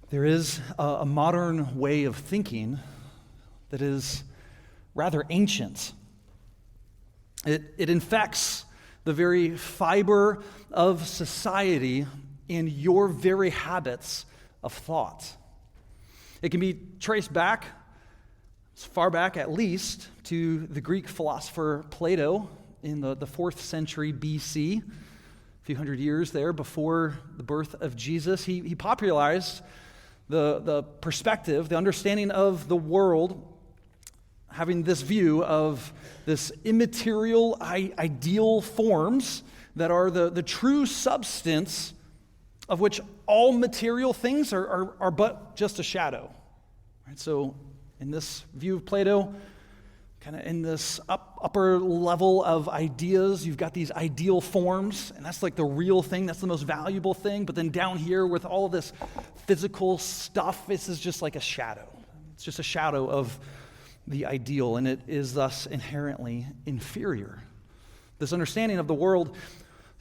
There is a modern way of thinking that is rather ancient. It infects the very fiber of society and your very habits of thought. It can be traced back, as far back at least, to the Greek philosopher Plato in the 4th century BC, a few hundred years there before the birth of Jesus. He popularized the perspective, the understanding of the world, having this view of this immaterial ideal forms that are the true substance of which all material things are but just a shadow. Right? So in this view of Plato, kind of in this upper level of ideas, you've got these ideal forms, and that's like the real thing, that's the most valuable thing. But then down here with all this physical stuff, this is just like a shadow. It's just a shadow of the ideal, and it is thus inherently inferior. This understanding of the world,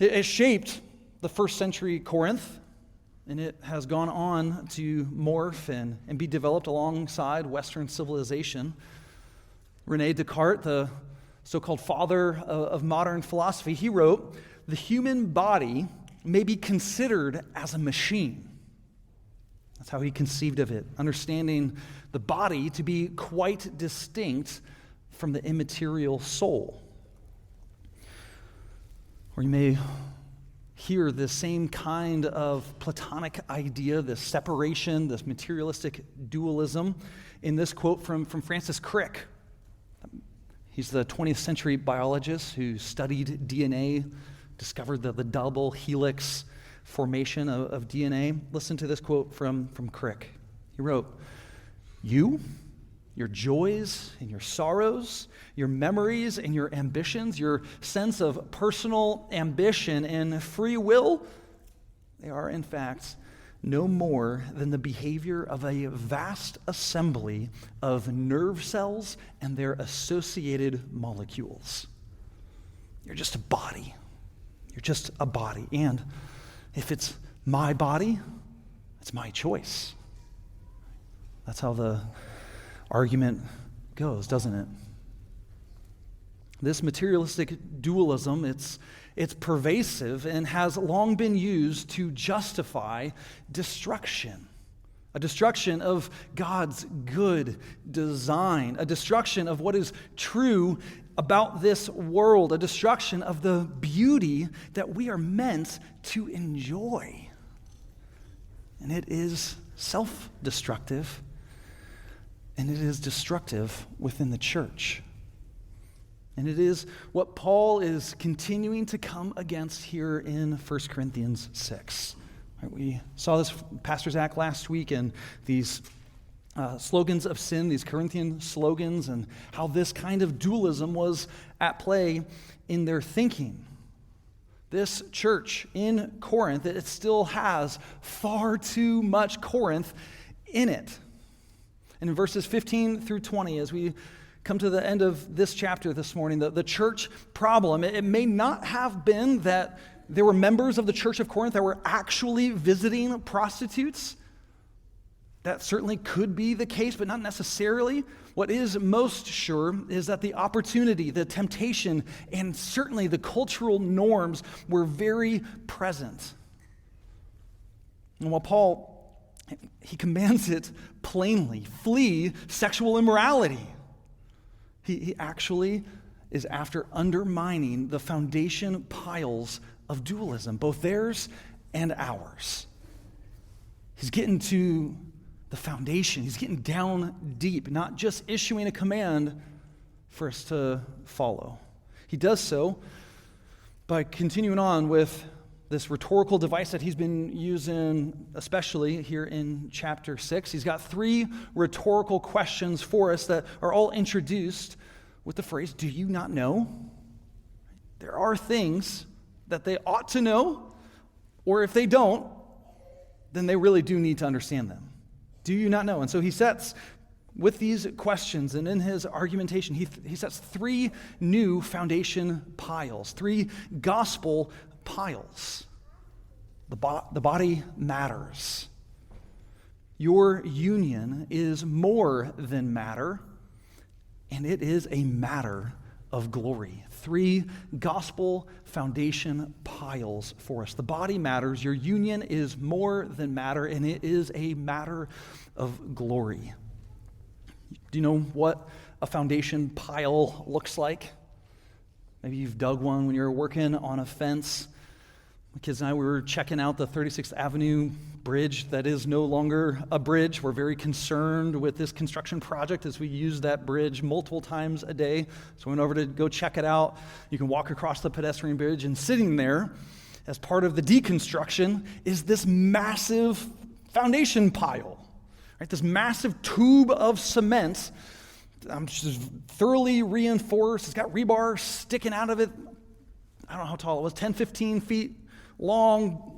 it shaped the 1st century Corinth, and it has gone on to morph and be developed alongside Western civilization. René Descartes, the so-called father of modern philosophy, he wrote, "The human body may be considered as a machine." That's how he conceived of it, understanding the body to be quite distinct from the immaterial soul. Or you may hear the same kind of Platonic idea, this separation, this materialistic dualism, in this quote from Francis Crick. He's the 20th century biologist who studied DNA, discovered the double helix formation of DNA. Listen to this quote from Crick. He wrote, "You, your joys and your sorrows, your memories and your ambitions, your sense of personal ambition and free will, they are in fact no more than the behavior of a vast assembly of nerve cells and their associated molecules. You're just a body. You're just a body. And if it's my body, it's my choice." That's how the argument goes, doesn't it? This materialistic dualism, it's pervasive and has long been used to justify destruction. A destruction of God's good design, a destruction of what is true about this world, a destruction of the beauty that we are meant to enjoy. And it is self-destructive, and it is destructive within the church. And it is what Paul is continuing to come against here in 1 Corinthians 6. Right, we saw this Pastor Zach last week and these slogans of sin, these Corinthian slogans, and how this kind of dualism was at play in their thinking. This church in Corinth, it still has far too much Corinth in it. And in verses 15 through 20, as we come to the end of this chapter this morning, the church problem, it may not have been that there were members of the church of Corinth that were actually visiting prostitutes. That certainly could be the case, but not necessarily. What is most sure is that the opportunity, the temptation, and certainly the cultural norms were very present. And while Paul, he commands it plainly, flee sexual immorality, he actually is after undermining the foundation piles of dualism, both theirs and ours. He's getting to the foundation. He's getting down deep, not just issuing a command for us to follow. He does so by continuing on with this rhetorical device that he's been using, especially here in chapter 6. He's got 3 rhetorical questions for us that are all introduced with the phrase, "Do you not know?" There are things that they ought to know, or if they don't, then they really do need to understand them. Do you not know? And so he sets, with these questions and in his argumentation, he sets 3 new foundation piles, 3 gospel piles. The body matters. Your union is more than matter, and it is a matter of glory. 3 gospel foundation piles for us. The body matters, your union is more than matter, and it is a matter of glory. Do you know what a foundation pile looks like? Maybe you've dug one when you were working on a fence. My kids and I, we were checking out the 36th Avenue bridge that is no longer a bridge. We're very concerned with this construction project as we use that bridge multiple times a day. So we went over to go check it out. You can walk across the pedestrian bridge, and sitting there as part of the deconstruction is this massive foundation pile, right? This massive tube of cement, just thoroughly reinforced. It's got rebar sticking out of it. I don't know how tall it was, 10, 15 feet long.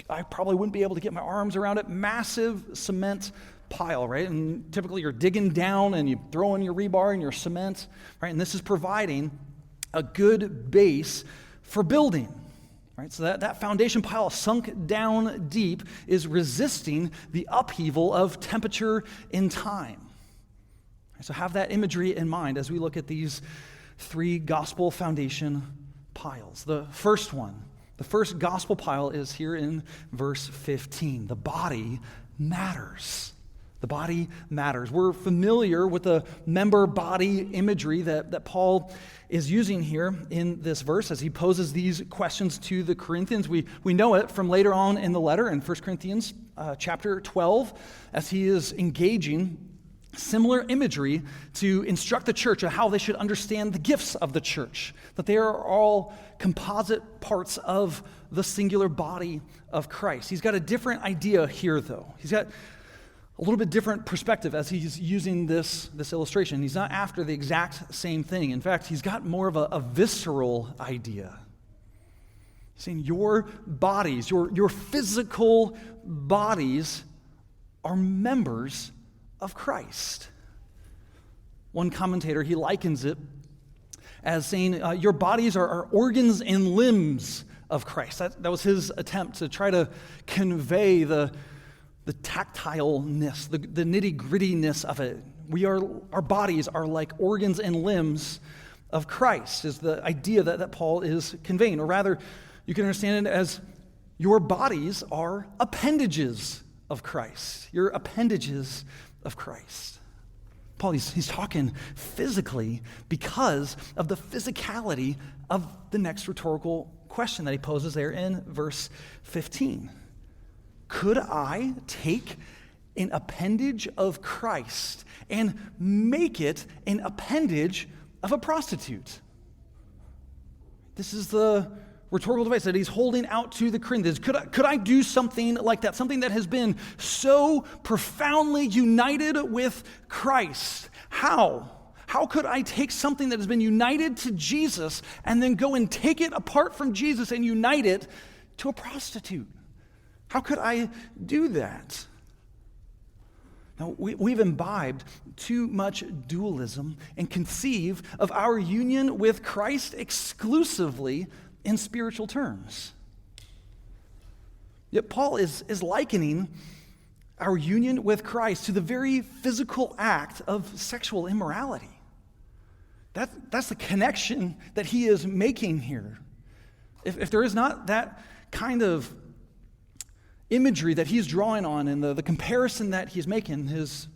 I probably wouldn't be able to get my arms around it. Massive cement pile, right? And typically you're digging down and you throw in your rebar and your cement, right? And this is providing a good base for building, right? So that foundation pile sunk down deep is resisting the upheaval of temperature in time. So have that imagery in mind as we look at these 3 gospel foundation piles. The first gospel pile is here in verse 15. The body matters. The body matters. We're familiar with the member-body imagery that Paul is using here in this verse as he poses these questions to the Corinthians. We know it from later on in the letter in 1 Corinthians chapter 12 as he is engaging similar imagery to instruct the church on how they should understand the gifts of the church, that they are all composite parts of the singular body of Christ. He's got a different idea here, though. He's got a little bit different perspective as he's using this illustration. He's not after the exact same thing. In fact, he's got more of a visceral idea. He's saying your bodies, your physical bodies are members of Christ. One commentator, he likens it as saying, your bodies are organs and limbs of Christ. That was his attempt to try to convey the tactileness, the nitty-grittiness of it. Our bodies are like organs and limbs of Christ, is the idea that Paul is conveying. Or rather, you can understand it as your bodies are appendages of Christ. Your appendages of Christ. Paul, he's talking physically because of the physicality of the next rhetorical question that he poses there in verse 15. Could I take an appendage of Christ and make it an appendage of a prostitute? This is the rhetorical device that he's holding out to the Corinthians. Could I do something like that? Something that has been so profoundly united with Christ. How? How could I take something that has been united to Jesus and then go and take it apart from Jesus and unite it to a prostitute? How could I do that? Now, we've imbibed too much dualism and conceive of our union with Christ exclusively in spiritual terms. Yet Paul is likening our union with Christ to the very physical act of sexual immorality. That's the connection that he is making here. If there is not that kind of imagery that he's drawing on and the comparison that he's making, his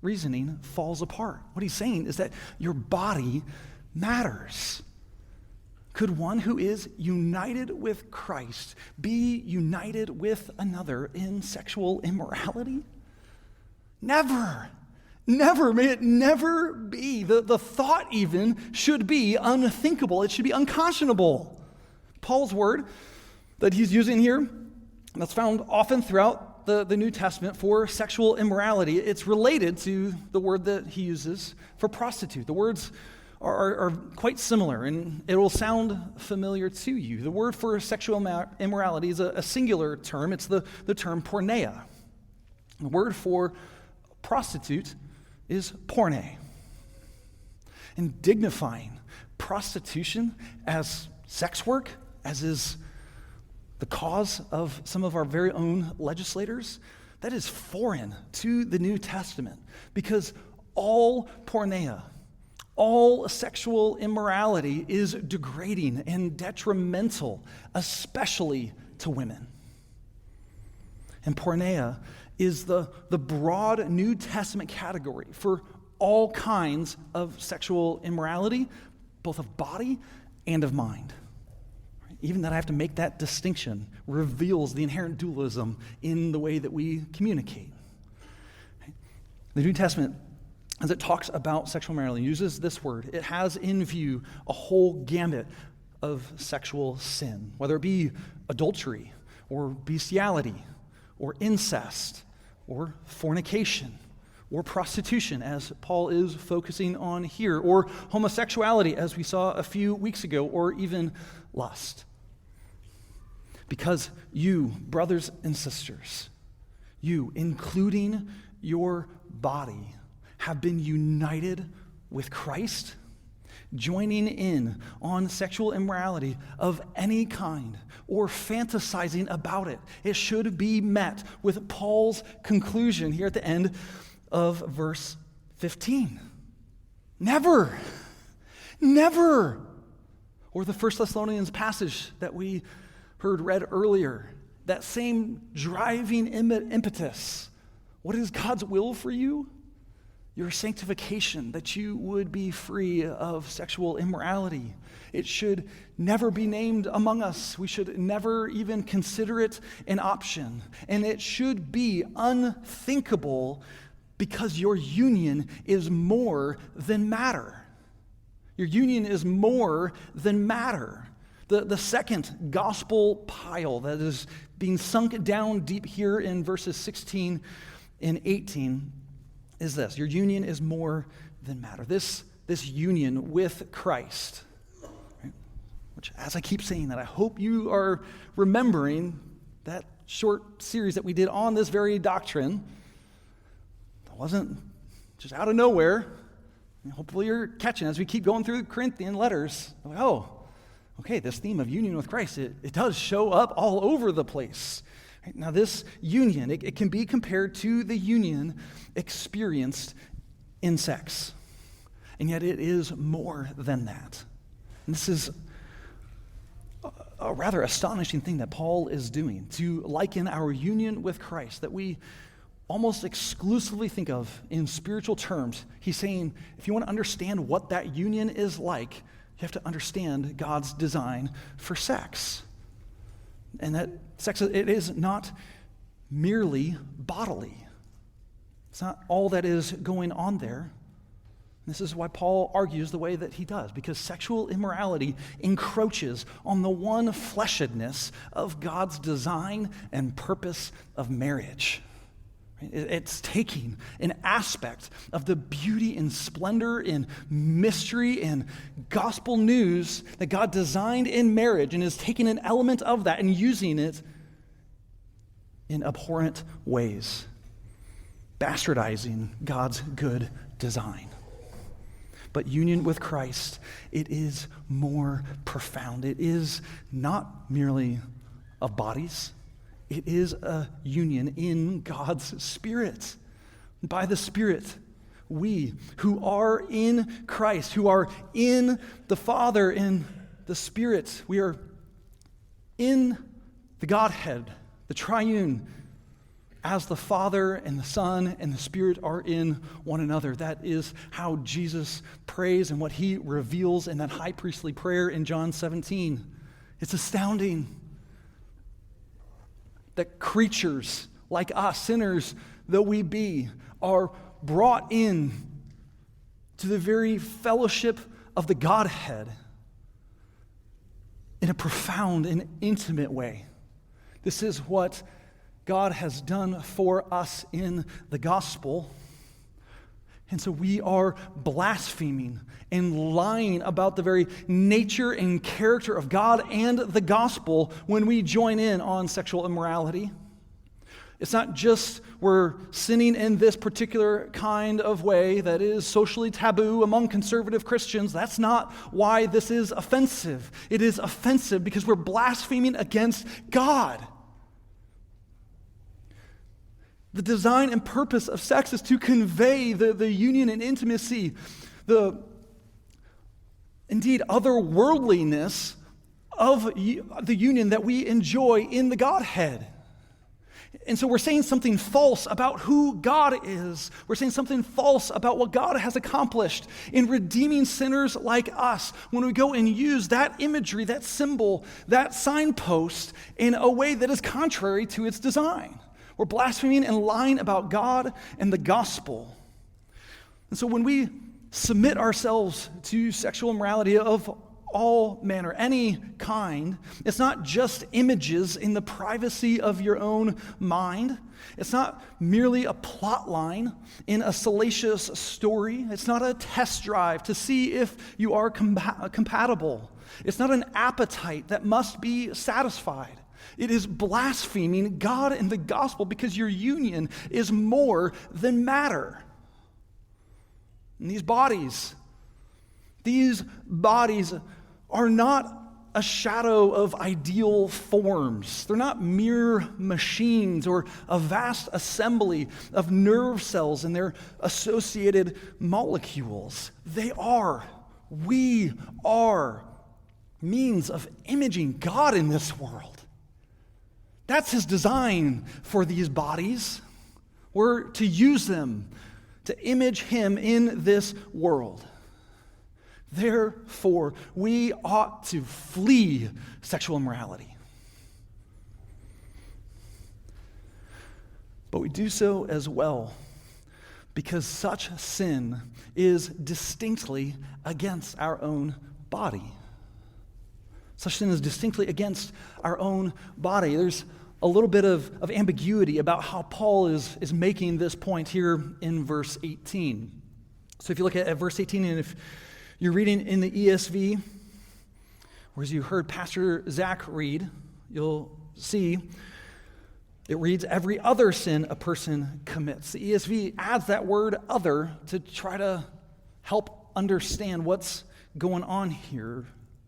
reasoning falls apart. What he's saying is that your body matters. Could one who is united with Christ be united with another in sexual immorality? Never. Never. May it never be. The thought even should be unthinkable. It should be unconscionable. Paul's word that he's using here, that's found often throughout the New Testament for sexual immorality, it's related to the word that he uses for prostitute. The words are quite similar, and it will sound familiar to you. The word for sexual immorality is a singular term. It's the term porneia. The word for prostitute is porne. And dignifying prostitution as sex work, as is the cause of some of our very own legislators, that is foreign to the New Testament, because all porneia, all sexual immorality is degrading and detrimental, especially to women. And porneia is the broad New Testament category for all kinds of sexual immorality, both of body and of mind. Even that I have to make that distinction reveals the inherent dualism in the way that we communicate. The New Testament, as it talks about sexual immorality, uses this word. It has in view a whole gamut of sexual sin, whether it be adultery or bestiality or incest or fornication or prostitution, as Paul is focusing on here, or homosexuality, as we saw a few weeks ago, or even lust. Because you, brothers and sisters, you, including your body, have been united with Christ, joining in on sexual immorality of any kind or fantasizing about it. It should be met with Paul's conclusion here at the end of verse 15. Never. Never. Or the 1 Thessalonians passage that we heard read earlier, that same driving impetus. What is God's will for you? Your sanctification, that you would be free of sexual immorality. It should never be named among us. We should never even consider it an option. And it should be unthinkable because your union is more than matter. Your union is more than matter. The second gospel pile that is being sunk down deep here in verses 16 and 18 is this. Your union is more than matter. This union with Christ, right? Which, as I keep saying that, I hope you are remembering that short series that we did on this very doctrine. It wasn't just out of nowhere. Hopefully you're catching as we keep going through the Corinthian letters. Like, oh, okay, this theme of union with Christ, it does show up all over the place. Right? Now this union, it can be compared to the union experienced in sex. And yet it is more than that. And this is a rather astonishing thing that Paul is doing, to liken our union with Christ that we almost exclusively think of in spiritual terms. He's saying, if you want to understand what that union is like, you have to understand God's design for sex. And that sex, it is not merely bodily. It's not all that is going on there. This is why Paul argues the way that he does, because sexual immorality encroaches on the one fleshedness of God's design and purpose of marriage. It's taking an aspect of the beauty and splendor and mystery and gospel news that God designed in marriage and is taking an element of that and using it in abhorrent ways, bastardizing God's good design. But union with Christ, it is more profound. It is not merely of bodies. It is a union in God's Spirit. By the Spirit, we who are in Christ, who are in the Father and the Spirit, we are in the Godhead, the triune, as the Father and the Son and the Spirit are in one another. That is how Jesus prays and what he reveals in that high priestly prayer in John 17. It's astounding that creatures like us, sinners though we be, are brought in to the very fellowship of the Godhead in a profound and intimate way. This is what God has done for us in the gospel. And so we are blaspheming and lying about the very nature and character of God and the gospel when we join in on sexual immorality. It's not just we're sinning in this particular kind of way that is socially taboo among conservative Christians. That's not why this is offensive. It is offensive because we're blaspheming against God. The design and purpose of sex is to convey the union and intimacy, indeed otherworldliness of the union that we enjoy in the Godhead. And so we're saying something false about who God is. We're saying something false about what God has accomplished in redeeming sinners like us when we go and use that imagery, that symbol, that signpost in a way that is contrary to its design. We're blaspheming and lying about God and the gospel. And so when we submit ourselves to sexual immorality of all manner, any kind, it's not just images in the privacy of your own mind. It's not merely a plot line in a salacious story. It's not a test drive to see if you are compatible. It's not an appetite that must be satisfied. It is blaspheming God and the gospel because your union is more than matter. And these bodies are not a shadow of ideal forms. They're not mere machines or a vast assembly of nerve cells and their associated molecules. We are means of imaging God in this world. That's his design for these bodies. We're to use them to image him in this world. Therefore, we ought to flee sexual immorality. But we do so as well because such sin is distinctly against our own body. Such sin is distinctly against our own body. There's a little bit of ambiguity about how Paul is making this point here in verse 18. So if you look at verse 18, and if you're reading in the ESV, or as you heard Pastor Zach read, you'll see it reads, every other sin a person commits. The ESV adds that word other to try to help understand what's going on here.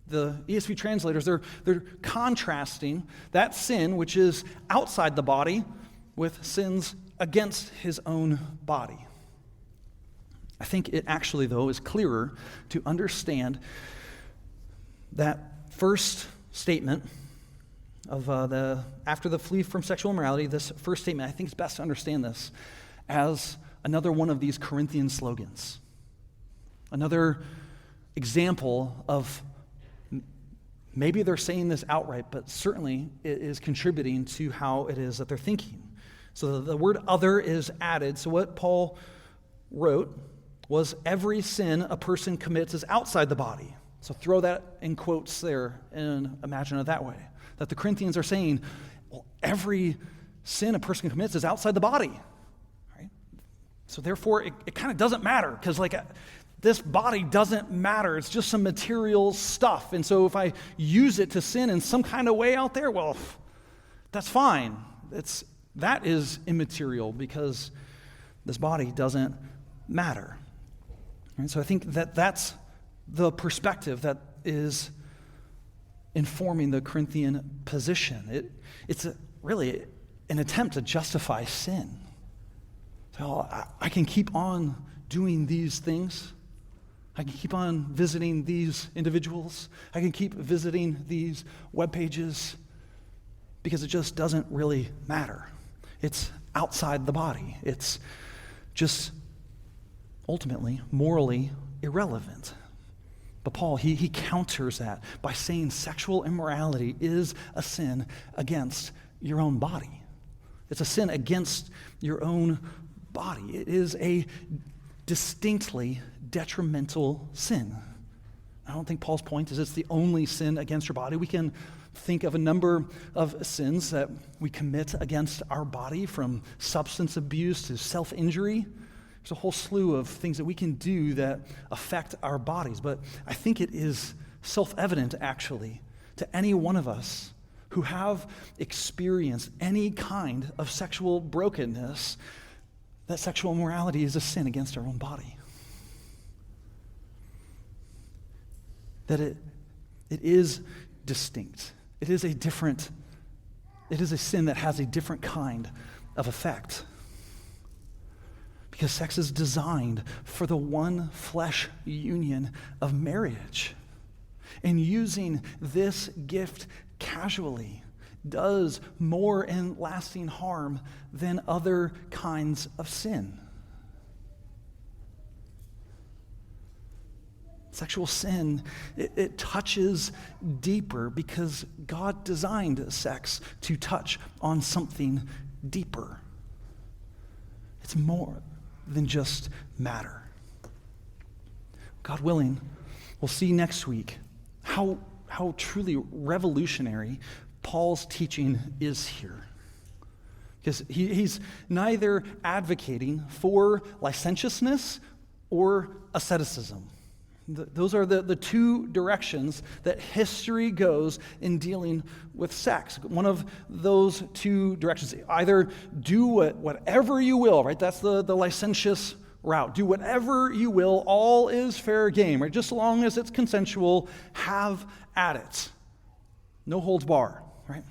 The ESV translators, they're contrasting that sin, which is outside the body, with sins against his own body. I think it actually, though, is clearer to understand that first statement of after the flee from sexual immorality, this first statement, I think it's best to understand this as another one of these Corinthian slogans. Another example of maybe they're saying this outright, but certainly it is contributing to how it is that they're thinking. So the word other is added. So what Paul wrote was every sin a person commits is outside the body. So throw that in quotes there and imagine it that way. That the Corinthians are saying, well, every sin a person commits is outside the body. Right? So therefore, it kind of doesn't matter because this body doesn't matter. It's just some material stuff. And so if I use it to sin in some kind of way out there, well, that's fine. That is immaterial because this body doesn't matter. And so I think that's the perspective that is informing the Corinthian position. It's really an attempt to justify sin. So I can keep on doing these things. I can keep on visiting these individuals. I can keep visiting these web pages because it just doesn't really matter. It's outside the body. It's just ultimately morally irrelevant. But Paul, he counters that by saying sexual immorality is a sin against your own body. It's a sin against your own body. It is a distinctly detrimental sin. I don't think Paul's point is it's the only sin against your body. We can think of a number of sins that we commit against our body, from substance abuse to self-injury. There's a whole slew of things that we can do that affect our bodies. But I think it is self-evident, actually, to any one of us who have experienced any kind of sexual brokenness, that sexual immorality is a sin against our own body. That it is distinct. It is a sin that has a different kind of effect. Because sex is designed for the one flesh union of marriage. And using this gift casually does more and lasting harm than other kinds of sin. Sexual sin, it touches deeper because God designed sex to touch on something deeper. It's more than just matter. God willing, we'll see next week how truly revolutionary Paul's teaching is here. Because he's neither advocating for licentiousness or asceticism. Those are the two directions that history goes in dealing with sex. One of those two directions, either do whatever you will, right? That's the licentious route. Do whatever you will, all is fair game, right? Just as long as it's consensual, have at it. No holds barred, right?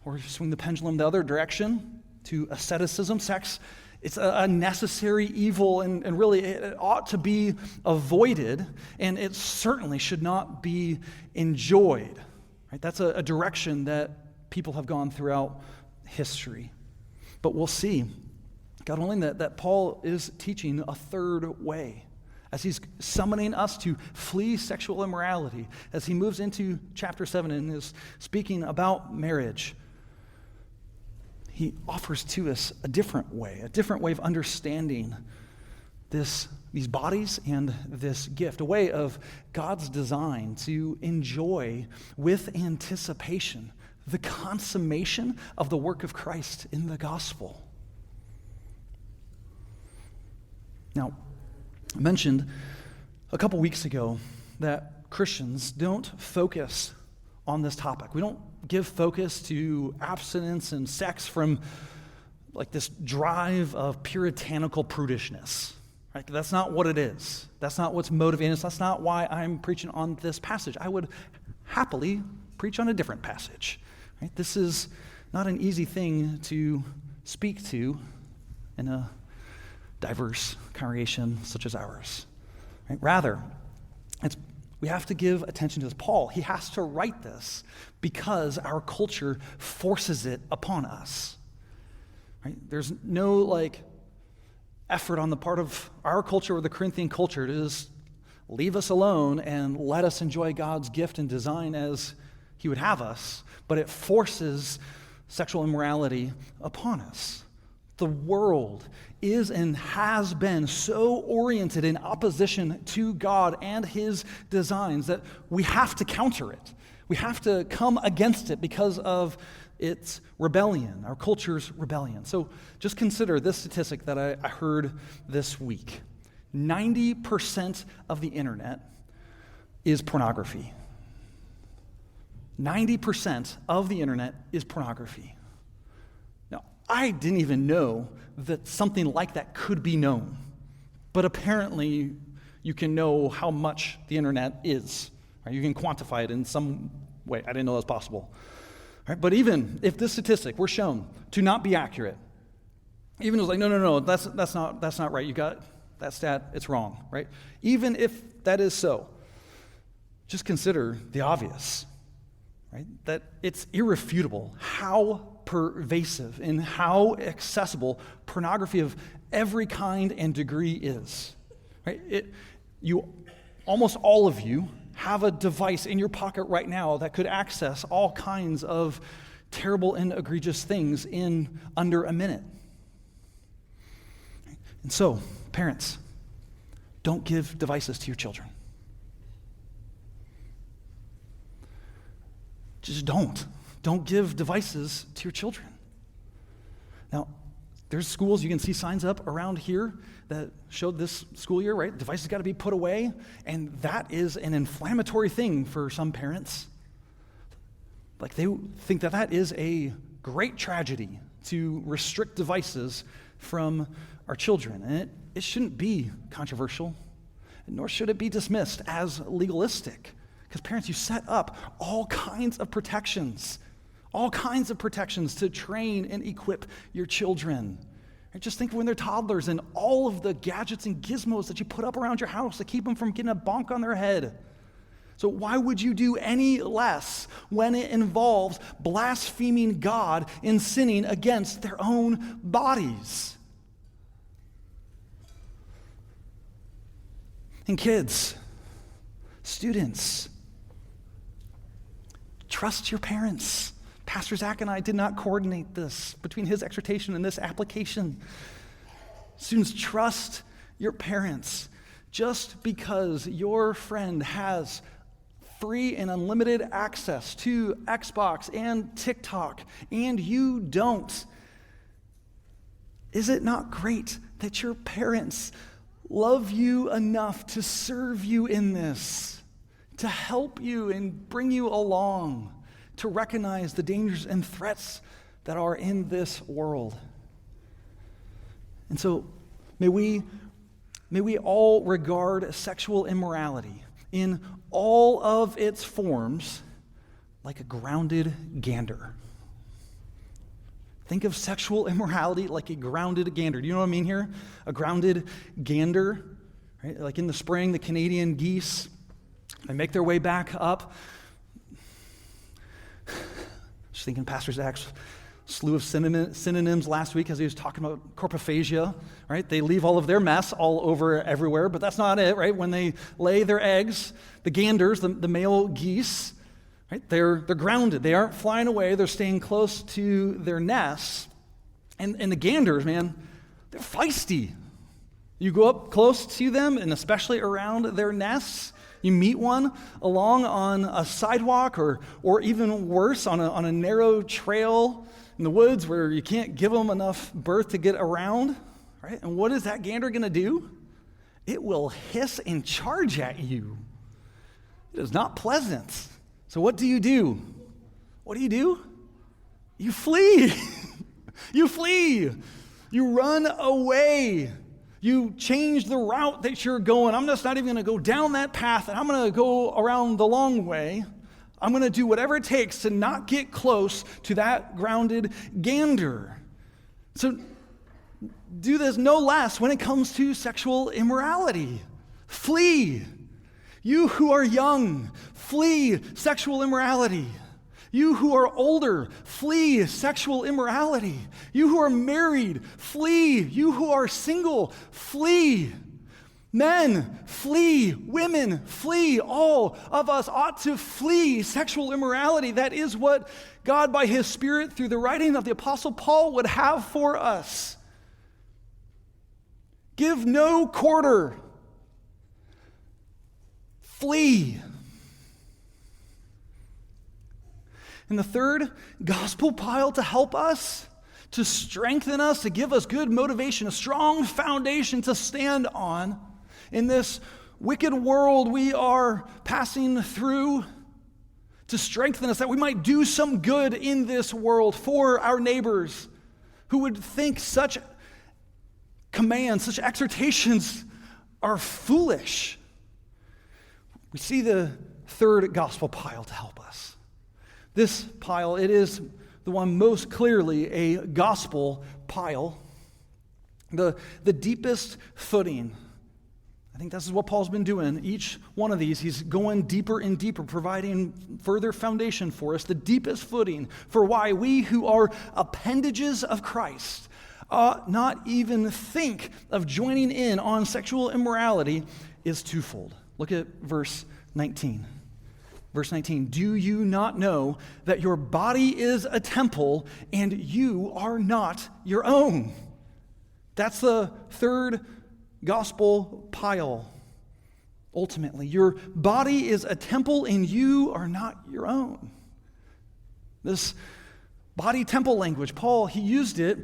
Or swing the pendulum the other direction to asceticism. Sex, it's a necessary evil, and really it ought to be avoided, and it certainly should not be enjoyed. Right? That's a direction that people have gone throughout history. But we'll see, God willing, that Paul is teaching a third way as he's summoning us to flee sexual immorality, as he moves into chapter 7 and is speaking about marriage. He offers to us a different way of understanding these bodies and this gift, a way of God's design to enjoy with anticipation the consummation of the work of Christ in the gospel. Now, I mentioned a couple weeks ago that Christians don't focus on this topic. We don't give focus to abstinence and sex from like this drive of puritanical prudishness. Right? That's not what it is. That's not what's motivating us. That's not why I'm preaching on this passage. I would happily preach on a different passage. Right? This is not an easy thing to speak to in a diverse congregation such as ours. Right? Rather, we have to give attention to this. Paul, he has to write this because our culture forces it upon us. Right? There's no effort on the part of our culture or the Corinthian culture to just leave us alone and let us enjoy God's gift and design as he would have us, but it forces sexual immorality upon us. The world is and has been so oriented in opposition to God and his designs that we have to counter it. We have to come against it because of its rebellion, our culture's rebellion. So just consider this statistic that I heard this week. 90% of the internet is pornography. 90% of the internet is pornography. I didn't even know that something like that could be known. But apparently, you can know how much the internet is. Right? You can quantify it in some way. I didn't know that was possible. Right? But even if this statistic were shown to not be accurate, even if it was no, that's not right. You got that stat, it's wrong. Right? Even if that is so, just consider the obvious. Right? That it's irrefutable how pervasive and how accessible pornography of every kind and degree is. Right? Almost all of you have a device in your pocket right now that could access all kinds of terrible and egregious things in under a minute. And so, parents, don't give devices to your children. Just don't. Don't give devices to your children. Now, there's schools, you can see signs up around here that showed this school year, right? Devices got to be put away, and that is an inflammatory thing for some parents. They think that is a great tragedy to restrict devices from our children, and it shouldn't be controversial, nor should it be dismissed as legalistic. Because parents, you set up all kinds of protections to train and equip your children. Just think of when they're toddlers and all of the gadgets and gizmos that you put up around your house to keep them from getting a bonk on their head. So why would you do any less when it involves blaspheming God and sinning against their own bodies? And kids, students, trust your parents. Pastor Zach and I did not coordinate this between his exhortation and this application. Students, trust your parents. Just because your friend has free and unlimited access to Xbox and TikTok and you don't, is it not great that your parents love you enough to serve you in this, to help you and bring you along, to recognize the dangers and threats that are in this world? And so may we all regard sexual immorality in all of its forms like a grounded gander. Think of sexual immorality like a grounded gander. Do you know what I mean here? A grounded gander, right? Like in the spring, the Canadian geese, they make their way back up. Just thinking Pastor Zach's slew of synonyms last week as he was talking about corpophagia, right? They leave all of their mess all over everywhere, but that's not it, right? When they lay their eggs, the ganders, the male geese, right? They're grounded. They aren't flying away. They're staying close to their nests. And the ganders, man, they're feisty. You go up close to them, and especially around their nests. You meet one along on a sidewalk or even worse, on a narrow trail in the woods where you can't give them enough berth to get around, right? And what is that gander going to do? It will hiss and charge at you. It is not pleasant. So what do? What do? You flee. You flee. You run away. You change the route that you're going. I'm just not even going to go down that path, and I'm going to go around the long way. I'm going to do whatever it takes to not get close to that grounded gander. So do this no less when it comes to sexual immorality. Flee. You who are young, flee sexual immorality. You who are older, flee sexual immorality. You who are married, flee. You who are single, flee. Men, flee. Women, flee. All of us ought to flee sexual immorality. That is what God, by His Spirit, through the writing of the Apostle Paul, would have for us. Give no quarter. Flee. And the third gospel pile to help us, to strengthen us, to give us good motivation, a strong foundation to stand on in this wicked world we are passing through, to strengthen us that we might do some good in this world for our neighbors who would think such commands, such exhortations are foolish. We see the third gospel pile to help us. This pile, it is the one most clearly a gospel pile. The deepest footing. I think this is what Paul's been doing. Each one of these, he's going deeper and deeper, providing further foundation for us. The deepest footing for why we who are appendages of Christ ought not even think of joining in on sexual immorality is twofold. Look at verse 19. Verse 19, do you not know that your body is a temple and you are not your own? That's the third gospel pile. Ultimately, your body is a temple and you are not your own. This body temple language, Paul, he used it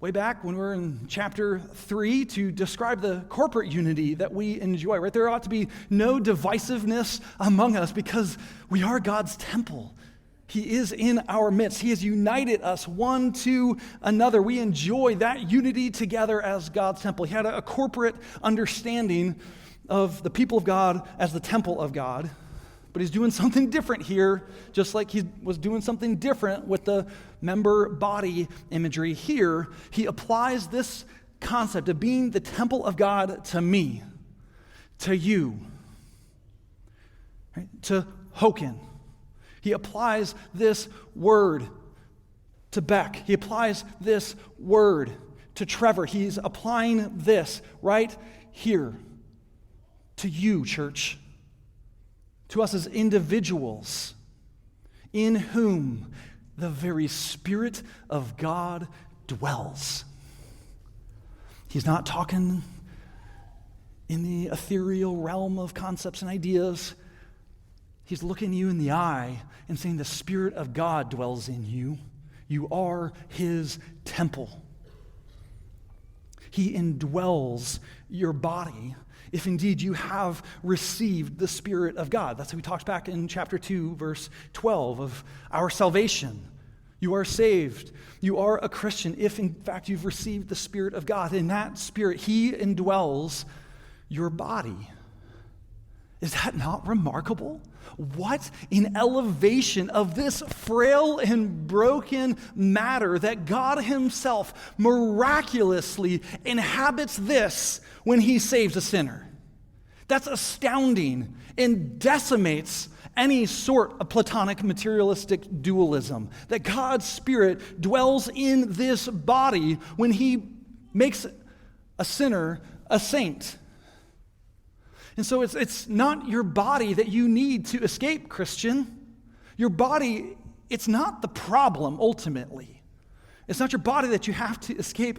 way back when we were in chapter 3 to describe the corporate unity that we enjoy, right? There ought to be no divisiveness among us because we are God's temple. He is in our midst. He has united us one to another. We enjoy that unity together as God's temple. He had a corporate understanding of the people of God as the temple of God. but he's doing something different here, just like he was doing something different with the member body imagery here. He applies this concept of being the temple of God to me, to you, right? To Hoken. He applies this word to Beck. He applies this word to Trevor. He's applying this right here to you, church, to us as individuals, in whom the very Spirit of God dwells. He's not talking in the ethereal realm of concepts and ideas. He's looking you in the eye and saying the Spirit of God dwells in you. You are his temple. He indwells your body if indeed you have received the Spirit of God. That's what we talked back in chapter 2, verse 12 of our salvation. You are saved. You are a Christian if in fact you've received the Spirit of God. In that Spirit, he indwells your body. Is that not remarkable? What an elevation of this frail and broken matter that God himself miraculously inhabits this when he saves a sinner. That's astounding and decimates any sort of Platonic materialistic dualism. That God's Spirit dwells in this body when he makes a sinner a saint. And so it's not your body that you need to escape, Christian. Your body, it's not the problem ultimately. It's not your body that you have to escape.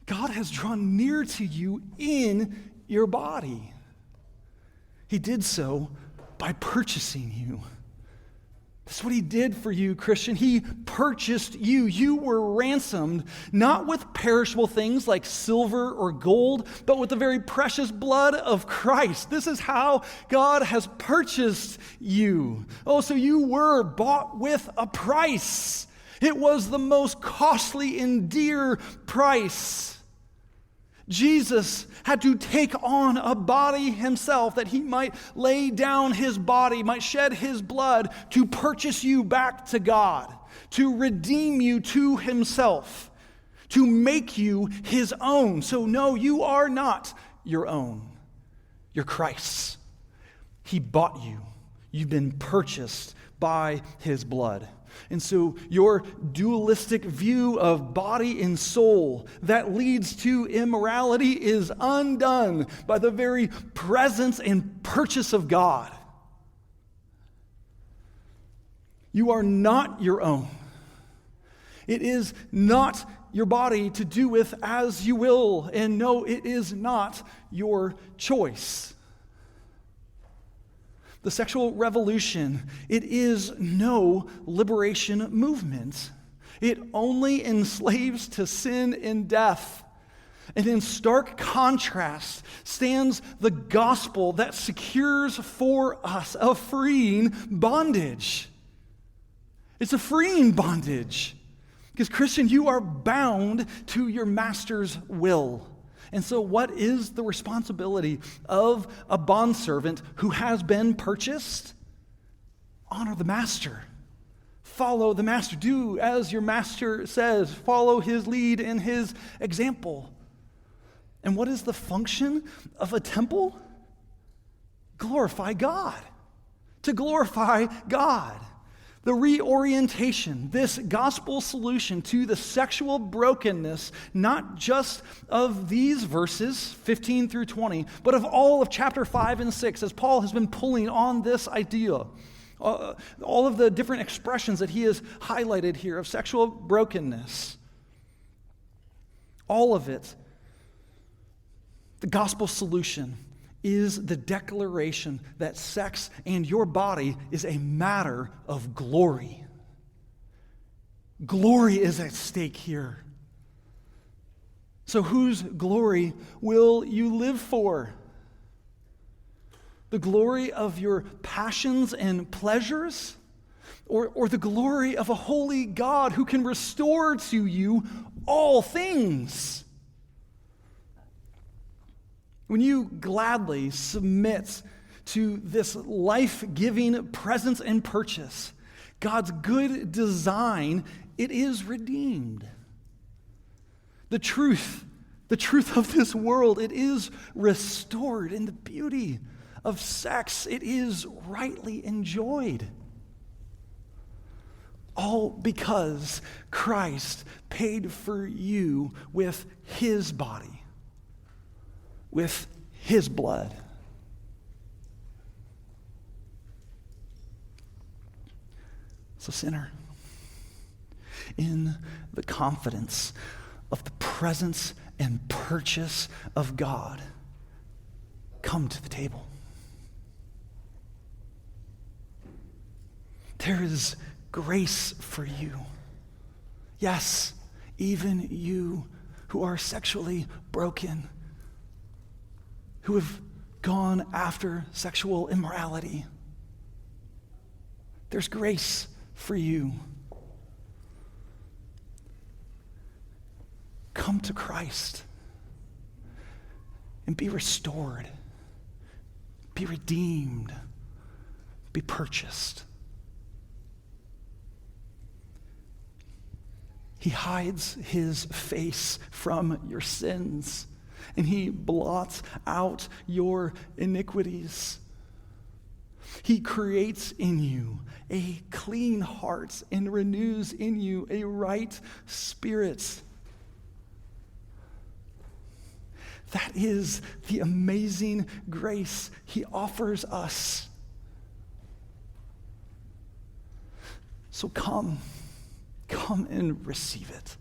God has drawn near to you in your body. He did so by purchasing you. That's what he did for you, Christian. He purchased you. You were ransomed, not with perishable things like silver or gold, but with the very precious blood of Christ. This is how God has purchased you. Oh, so you were bought with a price. It was the most costly and dear price. Jesus had to take on a body himself that he might lay down his body, might shed his blood to purchase you back to God, to redeem you to himself, to make you his own. So no, you are not your own. You're Christ's. He bought you. You've been purchased by his blood. And so your dualistic view of body and soul that leads to immorality is undone by the very presence and purchase of God. You are not your own. It is not your body to do with as you will. And no, it is not your choice. The sexual revolution, it is no liberation movement. It only enslaves to sin and death. And in stark contrast stands the gospel that secures for us a freeing bondage. It's a freeing bondage. Because Christian, you are bound to your master's will. And so what is the responsibility of a bondservant who has been purchased? Honor the master. Follow the master. Do as your master says. Follow his lead and his example. And what is the function of a temple? Glorify God. To glorify God. The reorientation, this gospel solution to the sexual brokenness, not just of these verses, 15 through 20, but of all of chapter 5 and 6, as Paul has been pulling on this idea. All of the different expressions that he has highlighted here of sexual brokenness. All of it, the gospel solution is the declaration that sex and your body is a matter of glory. Glory is at stake here. So whose glory will you live for? The glory of your passions and pleasures? Or the glory of a holy God who can restore to you all things? When you gladly submit to this life-giving presence and purchase, God's good design, it is redeemed. The truth of this world, it is restored. In the beauty of sex, it is rightly enjoyed. All because Christ paid for you with his body, with his blood. So, sinner, in the confidence of the presence and purchase of God, come to the table. There is grace for you. Yes, even you who are sexually broken, who have gone after sexual immorality. There's grace for you. Come to Christ and be restored, be redeemed, be purchased. He hides his face from your sins, and he blots out your iniquities. He creates in you a clean heart and renews in you a right spirit. That is the amazing grace he offers us. So come and receive it.